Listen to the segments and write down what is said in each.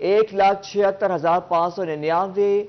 1,76,599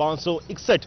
561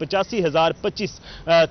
85,025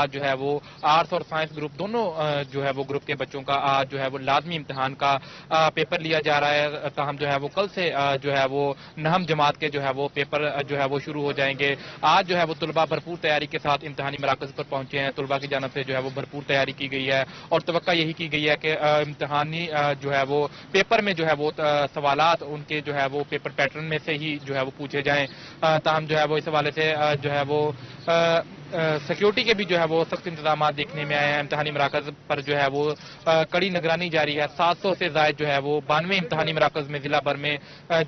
آج جو ہے وہ آرٹس اور سائنس گروپ دونوں جو ہے وہ گروپ کے بچوں کا آج جو ہے وہ لازمی امتحان کا پیپر لیا جا رہا ہے. تاہم جو ہے وہ کل سے جو ہے وہ نہم جماعت کے جو ہے وہ پیپر جو ہے وہ شروع ہو جائیں گے. آج جو ہے وہ طلبہ بھرپور تیاری کے ساتھ امتحانی مراکز پر پہنچے ہیں. طلبہ کی جانب سے جو ہے وہ بھرپور تیاری کی گئی ہے اور توقع یہی کی گئی ہے کہ امتحانی جو ہے وہ پیپر میں جو ہے وہ سوالات ان کے جو ہے وہ پیپر پیٹرن میں سے ہی جو ہے وہ پوچھے جائیں. تاہم جو ہے وہ اس حوالے سے جو ہے وہ سیکیورٹی کے بھی جو ہے وہ سخت انتظامات دیکھنے میں آئے ہیں. امتحانی مراکز پر جو ہے وہ کڑی نگرانی جاری ہے. 700 سے زائد جو ہے وہ 92 امتحانی مراکز میں ضلع بھر میں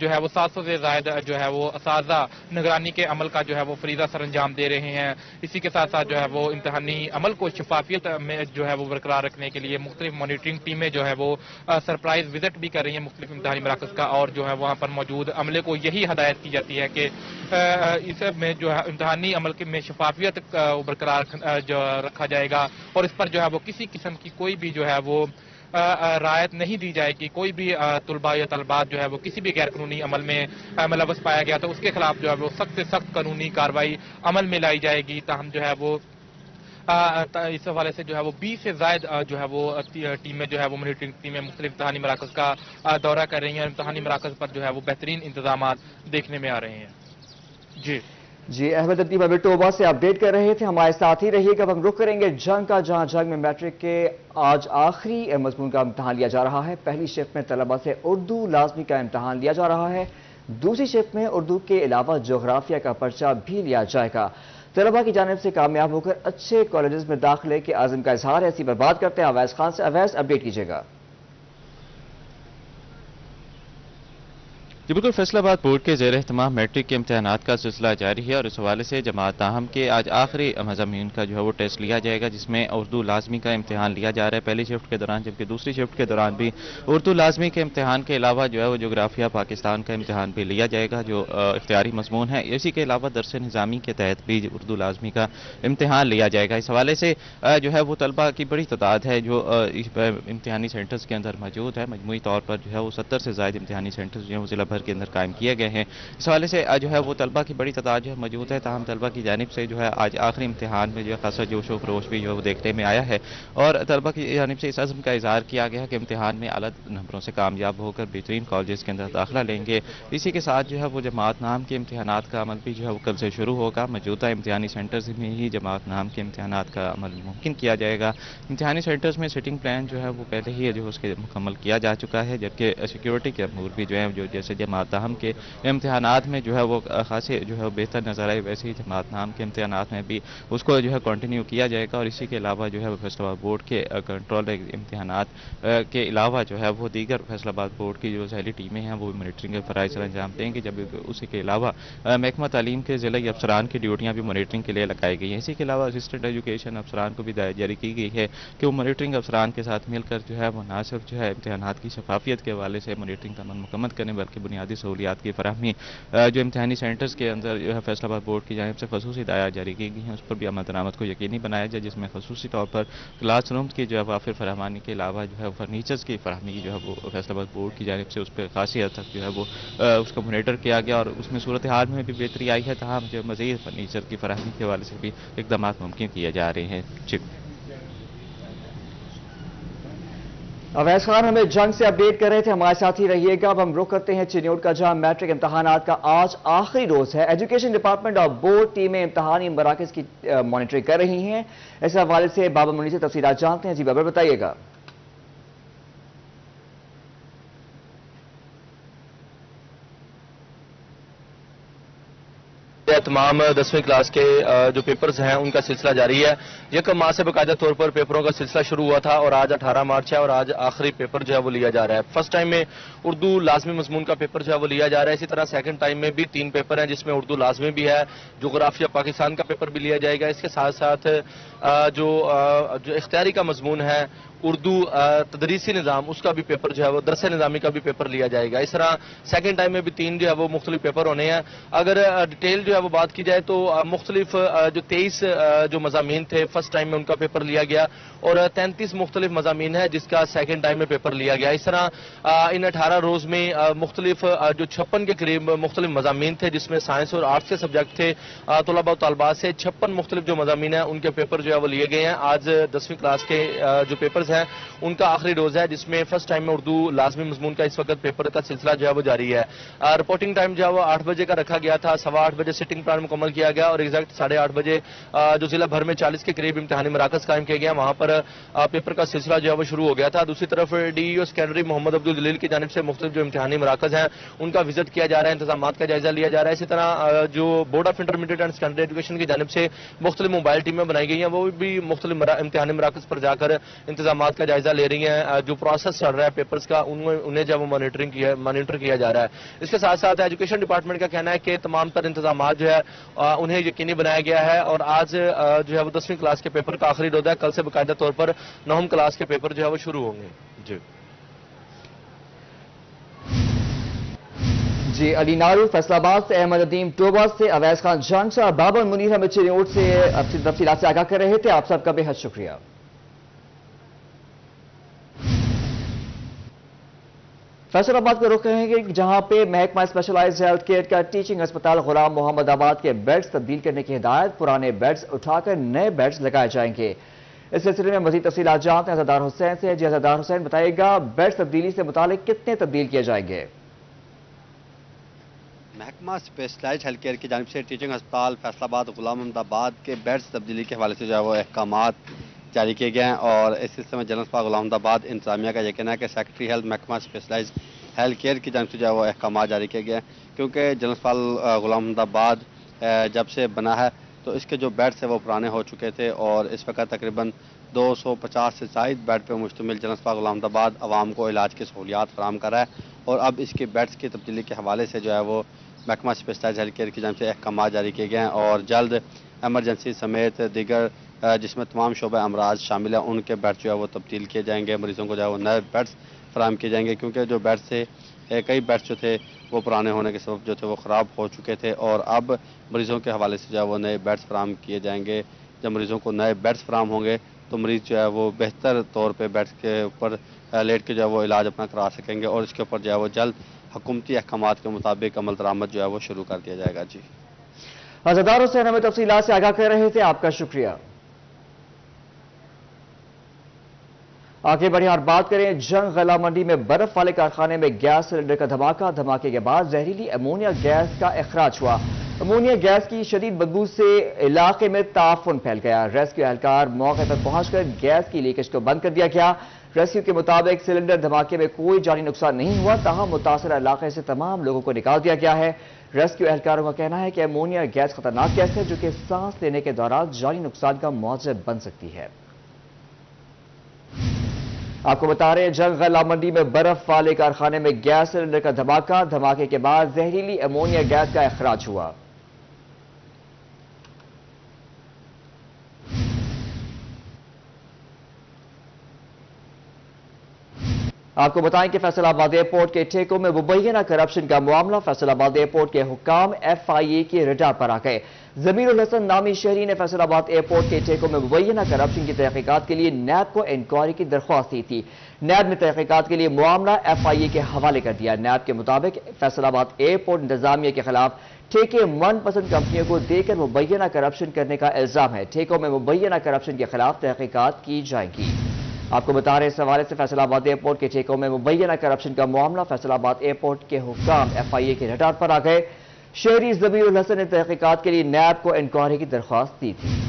جو ہے وہ 700 سے زائد جو ہے وہ اساتذہ نگرانی کے عمل کا جو ہے وہ فریضہ سر انجام دے رہے ہیں. اسی کے ساتھ ساتھ جو ہے وہ امتحانی عمل کو شفافیت میں جو ہے وہ برقرار رکھنے کے لیے مختلف مانیٹرنگ ٹیمیں جو ہے وہ سرپرائز وزٹ بھی کر رہی ہیں مختلف امتحانی مراکز کا, اور جو ہے وہاں پر موجود عملے کو یہی ہدایت کی جاتی ہے کہ اس میں جو ہے امتحانی عمل میں شفافیت برقرار جو رکھا جائے گا اور اس پر جو ہے وہ کسی قسم کی کوئی بھی جو ہے وہ رعایت نہیں دی جائے گی. کوئی بھی طلباء یا طلبات جو ہے وہ کسی بھی غیر قانونی عمل میں ملوث پایا گیا تو اس کے خلاف جو ہے وہ سخت سے سخت قانونی کارروائی عمل میں لائی جائے گی. تاہم جو ہے وہ اس حوالے سے جو ہے وہ 20 سے زائد جو ہے وہ ٹیمیں جو ہے وہ مانیٹرنگ ٹیمیں مختلف امتحانی مراکز کا دورہ کر رہی ہیں اور امتحانی مراکز پر جو ہے وہ بہترین انتظامات دیکھنے میں آ رہے ہیں. جی احمد ادیب ابھی ٹوبا سے اپڈیٹ کر رہے تھے, ہمارے ساتھ ہی رہیے گا. اب ہم رخ کریں گے جنگ کا, جہاں جنگ میں میٹرک کے آج آخری مضمون کا امتحان لیا جا رہا ہے. پہلی شفٹ میں طلبہ سے اردو لازمی کا امتحان لیا جا رہا ہے. دوسری شفٹ میں اردو کے علاوہ جغرافیہ کا پرچہ بھی لیا جائے گا. طلبہ کی جانب سے کامیاب ہو کر اچھے کالجز میں داخلے کے عزم کا اظہار ہے. اسی پر بات کرتے ہیں اویس خان سے. اویس, اپڈیٹ کیجیے گا. جی بالکل, فیصل آباد بورڈ کے زیر اہتمام میٹرک کے امتحانات کا سلسلہ جاری ہے اور اس حوالے سے جماعت تاہم کے آج آخری مضامین کا جو ہے وہ ٹیسٹ لیا جائے گا, جس میں اردو لازمی کا امتحان لیا جا رہا ہے پہلی شفٹ کے دوران, جبکہ دوسری شفٹ کے دوران بھی اردو لازمی کے امتحان کے علاوہ جو ہے وہ جغرافیہ پاکستان کا امتحان بھی لیا جائے گا جو اختیاری مضمون ہے. اسی کے علاوہ درس نظامی کے تحت بھی اردو لازمی کا امتحان لیا جائے گا. اس حوالے سے جو ہے وہ طلبہ کی بڑی تعداد ہے جو امتحانی سینٹرز کے اندر موجود ہے. مجموعی طور پر جو ہے وہ 70 سے زائد امتحانی سینٹرز جو ہے وہ ضلع بھر کے اندر قائم کیے گئے ہیں. اس حوالے سے جو ہے وہ طلبہ کی بڑی تعداد جو ہے موجود ہے. تاہم طلبہ کی جانب سے جو ہے آج آخری امتحان میں جو ہے خاصا جوش و خروش بھی جو ہے وہ دیکھنے میں آیا ہے اور طلبہ کی جانب سے اس عزم کا اظہار کیا گیا کہ امتحان میں اعلیٰ نمبروں سے کامیاب ہو کر بہترین کالجز کے اندر داخلہ لیں گے. اسی کے ساتھ جو ہے وہ جماعت نام کے امتحانات کا عمل بھی جو ہے وہ کل سے شروع ہوگا. موجودہ امتحانی سینٹرز میں ہی جماعت نام کے امتحانات کا عمل ممکن کیا جائے گا. امتحانی سینٹرز میں سٹنگ پلان جو ہے وہ پہلے ہی جو اس کے مکمل کیا جا چکا ہے, جبکہ سیکیورٹی کے امور بھی جو ہے جو جیسے جماعت نام کے امتحانات میں جو ہے وہ خاصے جو ہے بہتر نظر آئے, ویسے ہی جماعت نام کے امتحانات میں بھی اس کو جو ہے کنٹینیو کیا جائے گا. اور اسی کے علاوہ جو ہے فیصل آباد بورڈ کے کنٹرول امتحانات کے علاوہ جو ہے وہ دیگر فیصل آباد بورڈ کی جو ذیلی ٹیمیں ہیں وہ مانیٹرنگ کے فرائض سر انجام دیں گے, جب اسی کے علاوہ محکمہ تعلیم کے ضلعی افسران کی ڈیوٹیاں بھی مانیٹرنگ کے لیے لگائی گئی ہیں. اسی کے علاوہ اسسٹنٹ ایجوکیشن افسران کو بھی ہدایت جاری کی گئی ہے کہ وہ مانیٹرنگ افسران کے ساتھ مل کر جو ہے وہ نہ صرف جو ہے امتحانات کی شفافیت کے حوالے سے مانیٹرنگ کا عمل مکمل کریں بلکہ بنیادی سہولیات کی فراہمی جو امتحانی سینٹرز کے اندر جو ہے فیصل آباد بورڈ کی جانب سے خصوصی ہدایات جاری کی گئی ہیں اس پر بھی عمل درآمد کو یقینی بنایا جائے, جس میں خصوصی طور پر کلاس رومز کی جو ہے وافر فراہمی کے علاوہ جو ہے فرنیچرز کی فراہمی جو ہے وہ فیصل آباد بورڈ کی جانب سے اس پہ خاصی حد تک جو ہے وہ اس کو مانیٹر کیا گیا اور اس میں صورتحال میں بھی بہتری آئی ہے. تاہم جو مزید فرنیچر کی فراہمی کے حوالے سے بھی اقدامات ممکن کیے جا رہے ہیں. اویس خان ہمیں جنگ سے اپڈیٹ کر رہے تھے, ہمارے ساتھ ہی رہیے گا. اب ہم رخ کرتے ہیں چنیوٹ کا, جہاں میٹرک امتحانات کا آج آخری روز ہے. ایجوکیشن ڈپارٹمنٹ اور بورڈ ٹیمیں امتحانی مراکز کی مانیٹرنگ کر رہی ہیں. اس حوالے سے بابر منی سے تفصیلات جانتے ہیں. جی بابر, بتائیے گا. تمام 10ویں کلاس کے جو پیپرز ہیں ان کا سلسلہ جاری ہے. یکم ماہ سے باقاعدہ طور پر پیپروں کا سلسلہ شروع ہوا تھا اور آج 18 مارچ ہے اور آج آخری پیپر جو ہے وہ لیا جا رہا ہے. فرسٹ ٹائم میں اردو لازمی مضمون کا پیپر جو ہے وہ لیا جا رہا ہے. اسی طرح سیکنڈ ٹائم میں بھی 3 پیپر ہیں جس میں اردو لازمی بھی ہے, جغرافیہ پاکستان کا پیپر بھی لیا جائے گا. اس کے ساتھ ساتھ جو اختیاری کا مضمون ہے اردو تدریسی نظام اس کا بھی پیپر جو ہے وہ درس نظامی کا بھی پیپر لیا جائے گا. اس طرح سیکنڈ ٹائم میں بھی 3 جو ہے وہ مختلف پیپر ہونے ہیں. اگر ڈیٹیل جو ہے وہ بات کی جائے تو مختلف جو 23 جو مضامین تھے فرسٹ ٹائم میں ان کا پیپر لیا گیا اور 33 مختلف مضامین ہے جس کا سیکنڈ ٹائم میں پیپر لیا گیا. اس طرح ان 18 روز میں مختلف جو 56 کے قریب مختلف مضامین تھے جس میں سائنس اور آرٹس کے سبجیکٹ تھے. طلباء و طالبات سے 56 مختلف جو مضامین ہیں ان کے پیپر جو ہے وہ لیے گئے ہیں. آج 10ویں کلاس کے جو پیپرز ہیں ان کا آخری روز ہے جس میں فرسٹ ٹائم میں اردو لازمی مضمون کا اس وقت پیپر کا سلسلہ جو ہے وہ جاری ہے. رپورٹنگ ٹائم جو ہے وہ 8 بجے کا رکھا گیا تھا. 8:15 بجے سٹنگ پلان مکمل کیا گیا اور ایگزیکٹ 8:30 بجے جو ضلع بھر میں 40 کے قریب امتحانی مراکز قائم کیے گئے وہاں پر پیپر کا سلسلہ جو ہے وہ شروع ہو گیا تھا. دوسری طرف ڈی ای او سیکنڈری محمد عبدالجلیل کی جانب سے مختلف جو امتحانی مراکز ہیں ان کا وزٹ کیا جا رہا ہے, انتظامات کا جائزہ لیا جا رہا ہے. اسی طرح جو board of intermediate and secondary education کی جانب سے مختلف موبائل ٹیمیں بنائی گئی ہیں وہ بھی مختلف امتحانی مراکز پر جا کر انتظامات کا جائزہ لے رہی ہیں. جو پروسیس چل رہا ہے پیپرز کا انہیں جو وہ مانیٹر کیا جا رہا ہے. اس کے ساتھ ساتھ ایجوکیشن ڈپارٹمنٹ کا کہنا ہے کہ تمام تر انتظامات جو ہے انہیں یقینی بنایا گیا ہے اور آج جو ہے وہ 10ویں کلاس کے پیپر کا آخری روز ہے. کل سے باقاعدہ طور پر 9ویں کلاس کے پیپر جو ہے وہ شروع ہوں گے. جی علی نارو فیصلہ آباد سے, احمد ندیم ٹوبہ سے, اویس خان جھانچا, بابر منیر ہمیں چنوٹ سے تفصیلات سے آگاہ کر رہے تھے. آپ سب کا بے حد شکریہ. فیصل آباد کو رخ کریں گے جہاں پہ محکمہ اسپیشلائزڈ ہیلتھ کیئر کا ٹیچنگ اسپتال غلام محمد آباد کے بیڈز تبدیل کرنے کی ہدایت. پرانے بیڈز اٹھا کر نئے بیڈز لگائے جائیں گے. اس سلسلے میں مزید تفصیلات جانتے ہیں عزادار حسین سے. جی عزادار حسین بتائیے گا بیڈز تبدیلی سے متعلق کتنے تبدیل کیے جائیں گے؟ محکمہ اسپیشلائزڈ ہیلتھ کیئر کی جانب سے ٹیچنگ اسپتال فیصل آباد غلام محمد آباد کے بیڈز تبدیلی کے حوالے سے جو ہے وہ احکامات جاری کیے گئے ہیں اور اس سلسلے میں جنرل اسپتال غلام محمد آباد انتظامیہ کا یہ کہنا ہے کہ سیکرٹری ہیلتھ محکمہ اسپیشلائزڈ ہیلتھ کیئر کی جانب سے جو ہے وہ احکامات جاری کیے گئے ہیں کیونکہ جنرل اسپتال غلام محمد آباد جب سے بنا ہے تو اس کے جو بیڈز ہیں وہ پرانے ہو چکے تھے اور اس وقت تقریباً 250 سے زائد بیڈ پہ مشتمل جنرل اسپتال غلام محمد آباد عوام کو علاج کی سہولیات فراہم کر رہا ہے اور اب اس کے بیڈز کی تبدیلی کے حوالے سے جو ہے وہ محکمہ اسپیشلائزڈ ہیلتھ کیئر کی جانب سے احکامات جاری کیے گئے ہیں اور جلد ایمرجنسی سمیت دیگر جس میں تمام شعبہ امراض شامل ہیں ان کے بیڈ جو ہے وہ تبدیل کیے جائیں گے. مریضوں کو جو ہے وہ نئے بیڈز فراہم کیے جائیں گے کیونکہ جو بیڈ سے کئی بیڈز جو تھے وہ پرانے ہونے کے سبب جو تھے وہ خراب ہو چکے تھے اور اب مریضوں کے حوالے سے جو ہے وہ نئے بیڈز فراہم کیے جائیں گے. جب مریضوں کو نئے بیڈز فراہم ہوں گے تو مریض جو ہے وہ بہتر طور پہ بیڈز کے اوپر لیٹ کے جو ہے وہ علاج اپنا کرا سکیں گے اور اس کے اوپر جو ہے وہ جلد حکومتی احکامات کے مطابق عمل درآمد جو ہے وہ شروع کر دیا جائے گا. جی عزادار حسین ہمیں تفصیلات سے آگاہ کر رہے تھے, آپ کا شکریہ. آگے بڑھیں اور بات کریں جنگ غلہ منڈی میں برف والے کارخانے میں گیس سلنڈر کا دھماکے کے بعد زہریلی امونیا گیس کا اخراج ہوا. امونیا گیس کی شدید بدبو سے علاقے میں تعفن پھیل گیا. ریسکیو اہلکار موقع پر پہنچ کر گیس کی لیکیج کو بند کر دیا گیا. ریسکیو کے مطابق سلنڈر دھماکے میں کوئی جانی نقصان نہیں ہوا, تاہم متاثرہ علاقے سے تمام لوگوں کو نکال دیا گیا ہے. ریسکیو اہلکاروں کا کہنا ہے کہ امونیا گیس خطرناک گیس ہے جو کہ سانس لینے کے دوران جانی نقصان کا موجب بن سکتی ہے. آپ کو بتا رہے ہیں جنگ غلہ منڈی میں برف والے کارخانے میں گیس سلنڈر کا دھماکے کے بعد زہریلی امونیا گیس کا اخراج ہوا. آپ کو بتائیں کہ فیصل آباد ایئرپورٹ کے ٹھیکوں میں مبینہ کرپشن کا معاملہ. فیصل آباد ایئرپورٹ کے حکام ایف آئی اے کے رڈار پر آ گئے. ضمیر الحسن نامی شہری نے فیصل آباد ایئرپورٹ کے ٹھیکوں میں مبینہ کرپشن کی تحقیقات کے لیے نیب کو انکوائری کی درخواست دی تھی. نیب نے تحقیقات کے لیے معاملہ ایف آئی اے کے حوالے کر دیا. نیب کے مطابق فیصل آباد ایئرپورٹ انتظامیہ کے خلاف ٹھیکے من پسند کمپنیوں کو دے کر مبینہ کرپشن کرنے کا الزام ہے. ٹھیکوں میں مبینہ کرپشن کے خلاف تحقیقات کی جائیں گی. آپ کو بتا رہے اس حوالے سے فیصل آباد ایئرپورٹ کے ٹھیکوں میں مبینہ کرپشن کا معاملہ. فیصل آباد ایئرپورٹ کے حکام ایف آئی اے کے رڈار پر آ گئے. شہری ضمیر الحسن نے تحقیقات کے لیے نیب کو انکوائری کی درخواست دی تھی.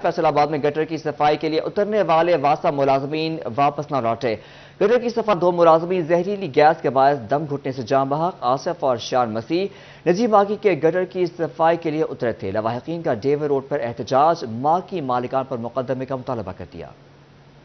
فیصل آباد میں گٹر کی صفائی کے لیے اترنے والے واسطہ ملازمین واپس نہ لوٹے. گٹر کی صفائی 2 ملازمین زہریلی گیس کے باعث دم گھٹنے سے جاں بحق. آصف اور شان مسیح نجیب ماگی کے گٹر کی صفائی کے لیے اترے تھے. لواحقین کا ڈیوی روڈ پر احتجاج. ماں کی مالکان پر مقدمے کا مطالبہ کر دیا.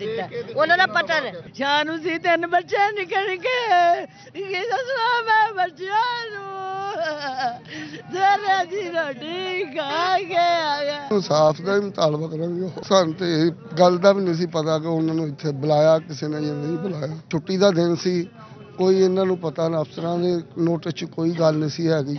ਦਿੱਤਾ। ਉਹਨਾਂ ਦਾ ਪਤਾ ਨਹੀਂ ਸ਼ਾਨੂ ਸੀ 3 ਬੱਚੇ ਨਿਕਲ ਗਏ, ਇਹ ਦੱਸਣਾ ਮੈਂ ਬੱਚਿਆਂ ਨੂੰ ਜ਼ਰਾ ਜੀ ਰੋਟੀ ਖਾ ਕੇ ਆਇਆ। ਸਾਫ ਦਾ ਮੁਤਾਲਬਾ ਕਰਾਂਗੇ। ਸਾਨੂੰ ਤੇ ਇਹ ਗੱਲ ਦਾ ਵੀ ਨਹੀਂ ਸੀ ਪਤਾ ਕਿ ਉਹਨਾਂ ਨੂੰ ਇੱਥੇ ਬੁਲਾਇਆ ਕਿਸੇ ਨੇ ਜਾਂ ਨਹੀਂ ਬੁਲਾਇਆ। ਛੁੱਟੀ ਦਾ ਦਿਨ ਸੀ, ਕੋਈ ਇਹਨਾਂ ਨੂੰ ਪਤਾ ਨਾ, ਅਫਸਰਾਂ ਦੇ ਨੋਟਿਸ 'ਚ ਕੋਈ ਗੱਲ ਨਹੀਂ ਸੀ ਹੈਗੀ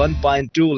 1.2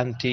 MT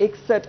61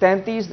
33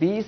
20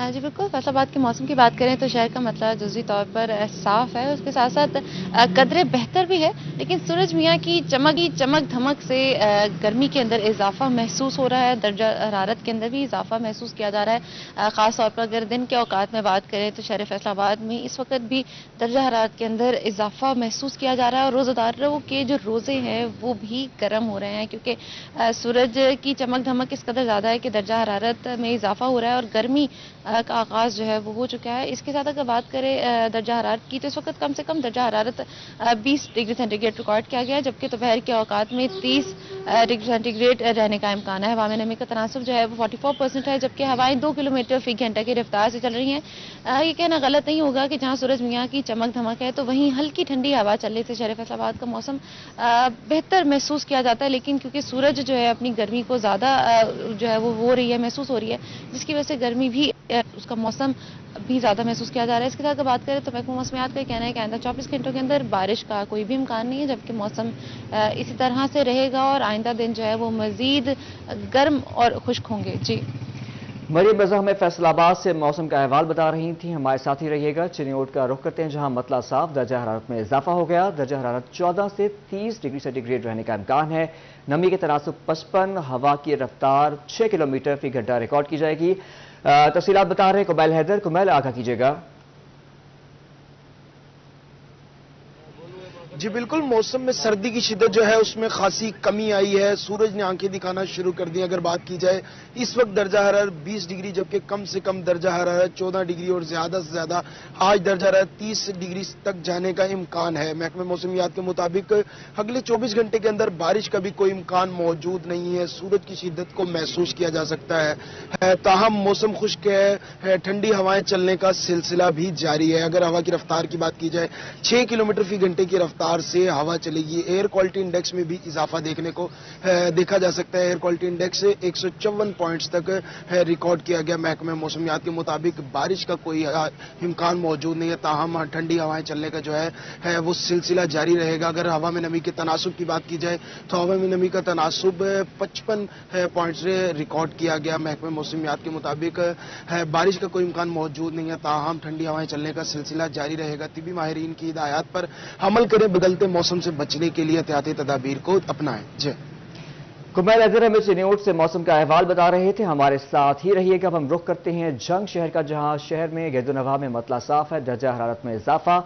جی بالکل، فیصل آباد کے موسم کی بات کریں تو شہر کا مسئلہ جزوی طور پر صاف ہے، اس کے ساتھ ساتھ قدرے بہتر بھی ہے، لیکن سورج میاں کی چمک دھمک سے گرمی کے اندر اضافہ محسوس ہو رہا ہے، درجہ حرارت کے اندر بھی اضافہ محسوس کیا جا رہا ہے۔ خاص طور پر اگر دن کے اوقات میں بات کریں تو شہر فیصل آباد میں اس وقت بھی درجہ حرارت کے اندر اضافہ محسوس کیا جا رہا ہے، اور روزہ داروں کے جو روزے ہیں وہ بھی گرم ہو رہے ہیں، کیونکہ سورج کی چمک دھمک اس قدر زیادہ ہے کہ درجہ حرارت میں اضافہ ہو رہا ہے اور گرمی کا آغاز جو ہے وہ ہو چکا ہے۔ اس کے ساتھ اگر بات کریں درجہ حرارت کی تو اس وقت کم سے کم درجہ حرارت 20 ڈگری سینٹی گریڈ ریکارڈ کیا گیا ہے، جبکہ دوپہر کے اوقات میں 30 ڈگری سینٹی گریڈ رہنے کا امکان ہے۔ ہوا میں نمی کا تناسب جو ہے وہ 44% ہے، جبکہ ہوائیں 2 کلومیٹر فی گھنٹہ کی رفتار سے چل رہی ہیں۔ یہ کہنا غلط نہیں ہوگا کہ جہاں سورج میاں کی چمک دھمک ہے تو وہیں ہلکی ٹھنڈی ہوا چلنے سے شہر فیصل آباد کا موسم بہتر محسوس کیا جاتا ہے، لیکن کیونکہ سورج جو ہے اپنی گرمی کو زیادہ جو ہے وہ ہو رہی ہے، محسوس ہو رہی ہے، جس کی وجہ سے گرمی بھی اس کا موسم بھی زیادہ محسوس کیا جا رہا ہے۔ اس کے ساتھ بات کریں تو محکمہ موسمیات کا کہنا ہے کہ آئندہ 24 گھنٹوں کے اندر بارش کا کوئی بھی امکان نہیں ہے، جبکہ موسم اسی طرح سے رہے گا اور آئندہ دن جو ہے وہ مزید گرم اور خشک ہوں گے۔ جی مریم رضا ہمیں فیصل آباد سے موسم کا احوال بتا رہی تھیں، ہمارے ساتھ ہی رہیے گا۔ چنیوٹ کا رخ کرتے ہیں جہاں مطلع صاف، درجہ حرارت میں اضافہ ہو گیا، درجہ حرارت 14 سے 30 ڈگری سینٹی گریڈ رہنے کا امکان ہے، نمی کے تناسب 55، ہوا کی رفتار 6 کلومیٹر فی گھنٹہ ریکارڈ کی جائے گی۔ تفصیلات بتا رہے ہیں کمیل حیدر۔ کمیل، آگاہ کیجیے گا۔ جی بالکل، موسم میں سردی کی شدت جو ہے اس میں خاصی کمی آئی ہے، سورج نے آنکھیں دکھانا شروع کر دی۔ اگر بات کی جائے اس وقت درجہ حرارت 20 ڈگری، جبکہ کم سے کم درجہ حرارت 14 ڈگری اور زیادہ سے زیادہ آج درجہ حرارت 30 ڈگری تک جانے کا امکان ہے۔ محکمہ موسمیات کے مطابق اگلے 24 گھنٹے کے اندر بارش کا بھی کوئی امکان موجود نہیں ہے، سورج کی شدت کو محسوس کیا جا سکتا ہے، تاہم موسم خشک ہے، ٹھنڈی ہوائیں چلنے کا سلسلہ بھی جاری ہے۔ اگر ہوا کی رفتار کی بات کی جائے 6 کلومیٹر فی گھنٹے کی رفتار سے ہوا چلے گی۔ ایئر کوالٹی انڈیکس میں بھی اضافہ دیکھا جا سکتا ہے، ایئر کوالٹی انڈیکس 154 پوائنٹس تک ریکارڈ کیا گیا۔ محکمہ موسمیات کے مطابق بارش کا کوئی امکان موجود نہیں ہے، تاہم ٹھنڈی ہوائیں چلنے کا جو ہے وہ سلسلہ جاری رہے گا۔ اگر ہوا میں نمی کے تناسب کی بات کی جائے تو ہوا میں نمی کا تناسب 55 پوائنٹس ریکارڈ کیا گیا۔ محکمہ موسمیات کے مطابق بارش کا کوئی امکان موجود نہیں ہے، تاہم ٹھنڈی ہوائیں چلنے کا سلسلہ جاری رہے گا۔ طبی ماہرین کی ہدایات پر عمل کریں، بدلتے موسم سے بچنے کے لیے احتیاطی تدابیر کو اپنائیں۔ جی کمیل حیدر ہمیں چنیوٹ سے موسم کا احوال بتا رہے تھے، ہمارے ساتھ ہی رہیے گا۔ اب ہم رخ کرتے ہیں جنگ شہر کا، جہاں شہر میں گرد و نواح میں مطلع صاف ہے، درجہ حرارت میں اضافہ،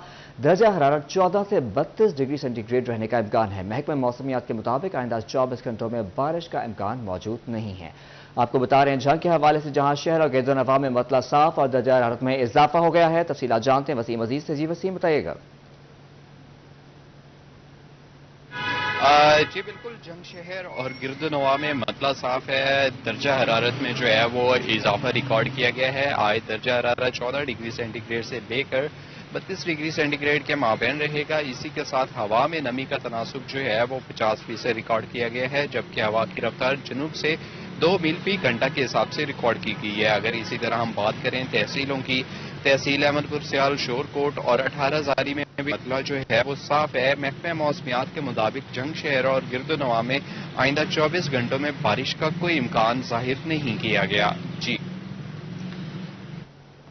درجہ حرارت 14 سے 32 ڈگری سینٹی گریڈ رہنے کا امکان ہے۔ محکمہ موسمیات کے مطابق آئندہ 24 گھنٹوں میں بارش کا امکان موجود نہیں ہے۔ آپ کو بتا رہے ہیں جنگ کے حوالے سے، جہاں شہر اور گرد و نواح میں مطلع صاف اور درجہ حرارت میں اضافہ ہو گیا ہے۔ تفصیلات جانتے ہیں وسیم عزیز سے۔ جی وسیم، بتائیے گا۔ جی بالکل، جنگ شہر اور گرد و نواح میں مطلع صاف ہے، درجہ حرارت میں جو ہے وہ اضافہ ریکارڈ کیا گیا ہے۔ آج درجہ حرارت 14 ڈگری سینٹی گریڈ سے لے کر 32 ڈگری سینٹی گریڈ کے مابین رہے گا۔ اسی کے ساتھ ہوا میں نمی کا تناسب جو ہے وہ 50% ریکارڈ کیا گیا ہے، جبکہ ہوا کی رفتار جنوب سے 2 میل فی گھنٹہ کے حساب سے ریکارڈ کی گئی ہے۔ اگر اسی طرح ہم بات کریں تحصیلوں کی، تحصیل احمد پور سیال، شور کوٹ اور 18 زاری میں بھی مطلع جو ہے وہ صاف ہے۔ محکمہ موسمیات کے مطابق جنگ شہر اور گرد و نواح میں آئندہ 24 گھنٹوں میں بارش کا کوئی امکان ظاہر نہیں کیا گیا۔ جی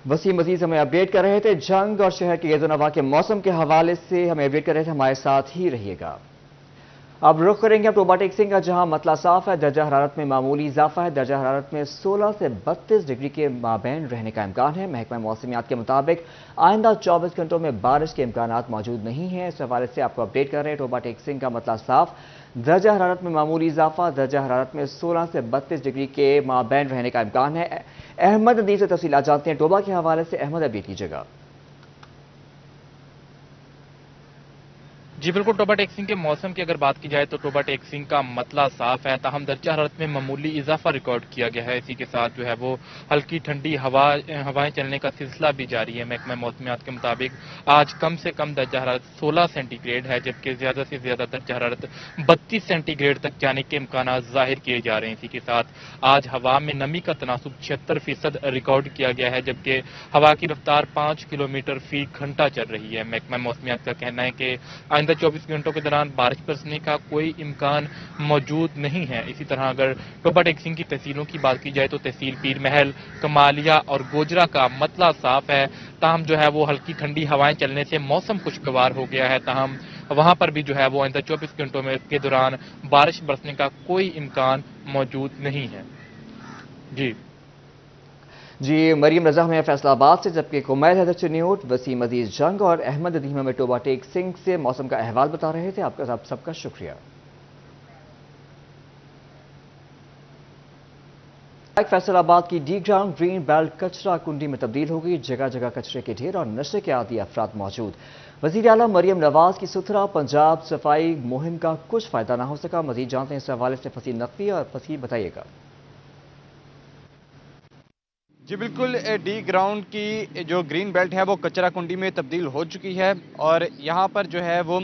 وسیم عزیز ہمیں اپڈیٹ کر رہے تھے جنگ اور شہر کے گرد و نواح کے موسم کے حوالے سے، ہمیں اپڈیٹ کر رہے تھے، ہمارے ساتھ ہی رہیے گا۔ اب رخ کریں گے ٹوبا ٹیکسنگ کا، جہاں مطلع صاف ہے، درجہ حرارت میں معمولی اضافہ ہے، درجہ حرارت میں 16 سے 32 ڈگری کے مابین رہنے کا امکان ہے۔ محکمہ موسمیات کے مطابق آئندہ 24 گھنٹوں میں بارش کے امکانات موجود نہیں ہیں۔ اس حوالے سے آپ کو اپڈیٹ کر رہے ہیں ٹوبا ٹیکسنگ کا مطلع صاف، درجہ حرارت میں معمولی اضافہ، درجہ حرارت میں 16 سے 32 ڈگری کے مابین رہنے کا امکان ہے۔ احمد ندیم سے تفصیلات جانتے ہیں ٹوبا کے حوالے سے۔ احمد، اپڈیٹ کیجیے گا۔ جی بالکل، ٹوبا ٹیکسنگ کے موسم کی اگر بات کی جائے تو ٹوبا ٹیکسنگ کا مطلع صاف ہے، تاہم درجہ حرارت میں معمولی اضافہ ریکارڈ کیا گیا ہے۔ اسی کے ساتھ جو ہے وہ ہلکی ٹھنڈی ہوائیں چلنے کا سلسلہ بھی جاری ہے۔ محکمہ موسمیات کے مطابق آج کم سے کم درجہ حرارت 16 سینٹی گریڈ ہے، جبکہ زیادہ سے زیادہ درجہ حرارت 32 سینٹی گریڈ تک جانے کے امکانات ظاہر کیے جا رہے ہیں۔ اسی کے ساتھ آج ہوا میں نمی کا تناسب 76% ریکارڈ کیا گیا ہے، جبکہ ہوا کی رفتار 5 کلومیٹر فی گھنٹہ چل رہی ہے۔ محکمہ موسمیات کا کہنا ہے کہ آئندہ آئندہ 24 گھنٹوں کے دوران بارش برسنے کا کوئی امکان موجود نہیں ہے۔ اسی طرح اگر ٹوبا ٹیکسنگ کی تحصیلوں کی بات کی جائے تو تحصیل پیر محل، کمالیہ اور گوجرا کا مسئلہ صاف ہے، تاہم جو ہے وہ ہلکی ٹھنڈی ہوائیں چلنے سے موسم خوشگوار ہو گیا ہے، تاہم وہاں پر بھی جو ہے وہ آئندہ 24 گھنٹوں کے دوران بارش برسنے کا کوئی امکان موجود نہیں ہے۔ جی مریم رضا ہمیں فیصلہ آباد سے، جبکہ کمیل حیدر چنیوٹ، وسیم عزیز جنگ اور احمد ادیم ہمیں ٹوبا ٹیکسنگ سے موسم کا احوال بتا رہے تھے۔ آپ سب کا شکریہ۔ فیصل آباد کی ڈی گراؤنڈ گرین بیلٹ کچرا کنڈی میں تبدیل ہو گئی، جگہ جگہ کچرے کے ڈھیر اور نشے کے عادی افراد موجود۔ وزیر اعلیٰ مریم نواز کی ستھرا پنجاب صفائی مہم کا کچھ فائدہ نہ ہو سکا، مزید جانتے ہیں اس حوالے سے فصیح نقوی، اور فصیح بتائیے گا۔ جی بالکل، ڈی گراؤنڈ کی جو گرین بیلٹ ہے وہ کچرا کنڈی میں تبدیل ہو چکی ہے، اور یہاں پر جو ہے وہ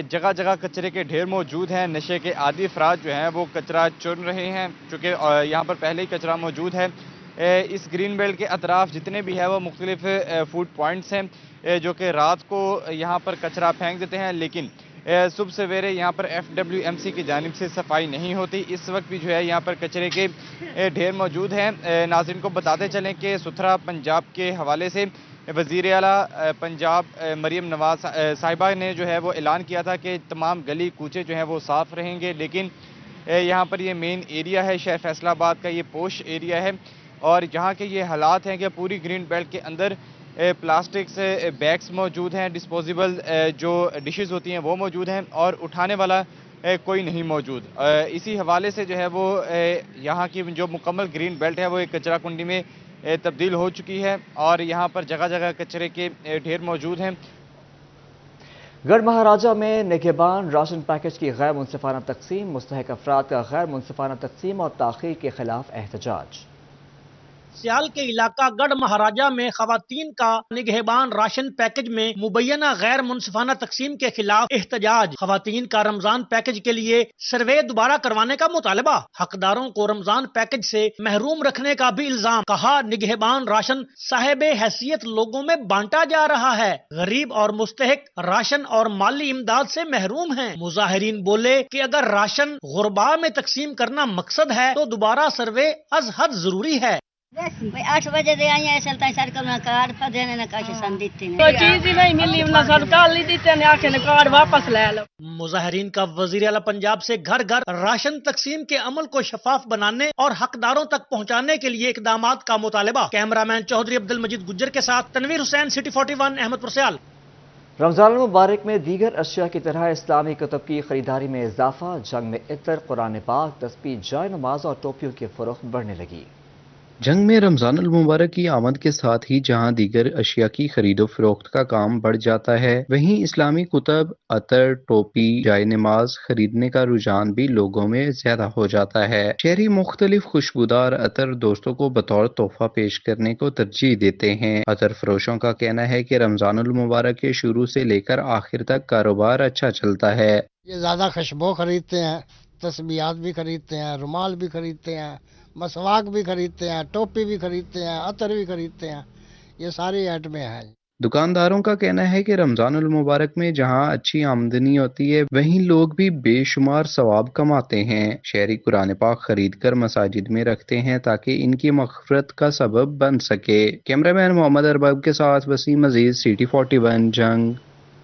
جگہ جگہ کچرے کے ڈھیر موجود ہیں۔ نشے کے عادی افراد جو ہیں وہ کچرا چن رہے ہیں، چونکہ یہاں پر پہلے ہی کچرا موجود ہے۔ اس گرین بیلٹ کے اطراف جتنے بھی ہے وہ مختلف فوڈ پوائنٹس ہیں جو کہ رات کو یہاں پر کچرا پھینک دیتے ہیں، لیکن صبح سویرے یہاں پر FWMC کی جانب سے صفائی نہیں ہوتی۔ اس وقت بھی جو ہے یہاں پر کچرے کے ڈھیر موجود ہیں۔ ناظرین کو بتاتے چلیں کہ ستھرا پنجاب کے حوالے سے وزیر اعلیٰ پنجاب مریم نواز صاحبہ نے جو ہے وہ اعلان کیا تھا کہ تمام گلی کوچے جو ہیں وہ صاف رہیں گے، لیکن یہاں پر یہ مین ایریا ہے شہر فیصل آباد کا، یہ پوش ایریا ہے، اور جہاں کے یہ حالات ہیں کہ پوری گرین بیلٹ کے اندر پلاسٹکس بیگز موجود ہیں، ڈسپوزیبل جو ڈشز ہوتی ہیں وہ موجود ہیں، اور اٹھانے والا کوئی نہیں موجود۔ اسی حوالے سے جو ہے وہ یہاں کی جو مکمل گرین بیلٹ ہے وہ ایک کچرا کنڈی میں تبدیل ہو چکی ہے، اور یہاں پر جگہ جگہ کچرے کے ڈھیر موجود ہیں۔ گڑھ مہاراجہ میں نگہبان راشن پیکج کی غیر منصفانہ تقسیم، مستحق افراد کا غیر منصفانہ تقسیم اور تاخیر کے خلاف احتجاج۔ سیال کے علاقہ گڑھ مہاراجہ میں خواتین کا نگہبان راشن پیکج میں مبینہ غیر منصفانہ تقسیم کے خلاف احتجاج۔ خواتین کا رمضان پیکج کے لیے سروے دوبارہ کروانے کا مطالبہ، حقداروں کو رمضان پیکج سے محروم رکھنے کا بھی الزام۔ کہا نگہبان راشن صاحب حیثیت لوگوں میں بانٹا جا رہا ہے، غریب اور مستحق راشن اور مالی امداد سے محروم ہیں۔ مظاہرین بولے کہ اگر راشن غرباء میں تقسیم کرنا مقصد ہے تو دوبارہ سروے از حد ضروری ہے۔ 8 بجے دے آئی ہیں سلطان سرکل میں کارڈ پر دینے نہ کاشی سن دیتے ہیں، کوئی چیز ہی نہیں ملی، انہاں سرکار لی دیتے ہیں آکھے کارڈ واپس لے لو۔ مظاہرین کا وزیر اعلیٰ پنجاب سے گھر گھر راشن تقسیم کے عمل کو شفاف بنانے اور حقداروں تک پہنچانے کے لیے اقدامات کا مطالبہ۔ کیمرامین چودھری عبد المجید گجر کے ساتھ تنویر حسین، سٹی 41، احمد پور سیال۔ رمضان المبارک میں دیگر اشیاء کی طرح اسلامی کتب کی خریداری میں اضافہ، جنگ میں عطر، قرآن پاک، تسبیح، جائے نماز اور ٹوپیوں کی فروخت بڑھنے لگی۔ جنگ میں رمضان المبارک کی آمد کے ساتھ ہی جہاں دیگر اشیاء کی خرید و فروخت کا کام بڑھ جاتا ہے، وہیں اسلامی کتب، عطر، ٹوپی، جائے نماز خریدنے کا رجحان بھی لوگوں میں زیادہ ہو جاتا ہے۔ شہری مختلف خوشبودار عطر دوستوں کو بطور تحفہ پیش کرنے کو ترجیح دیتے ہیں۔ عطر فروشوں کا کہنا ہے کہ رمضان المبارک کے شروع سے لے کر آخر تک کاروبار اچھا چلتا ہے۔ یہ زیادہ خوشبو خریدتے ہیں، تسبیحات بھی خریدتے ہیں، رومال بھی خریدتے ہیں، مسواک بھی خریدتے ہیں، ٹوپی بھی خریدتے ہیں، عطر بھی خریدتے ہیں، یہ ساری آئٹمیں ہیں۔ دکانداروں کا کہنا ہے کہ رمضان المبارک میں جہاں اچھی آمدنی ہوتی ہے وہیں لوگ بھی بے شمار ثواب کماتے ہیں۔ شہری قرآن پاک خرید کر مساجد میں رکھتے ہیں تاکہ ان کی مغفرت کا سبب بن سکے۔ کیمرہ مین محمد ارباب کے ساتھ وسیم عزیز، سٹی 41، جنگ۔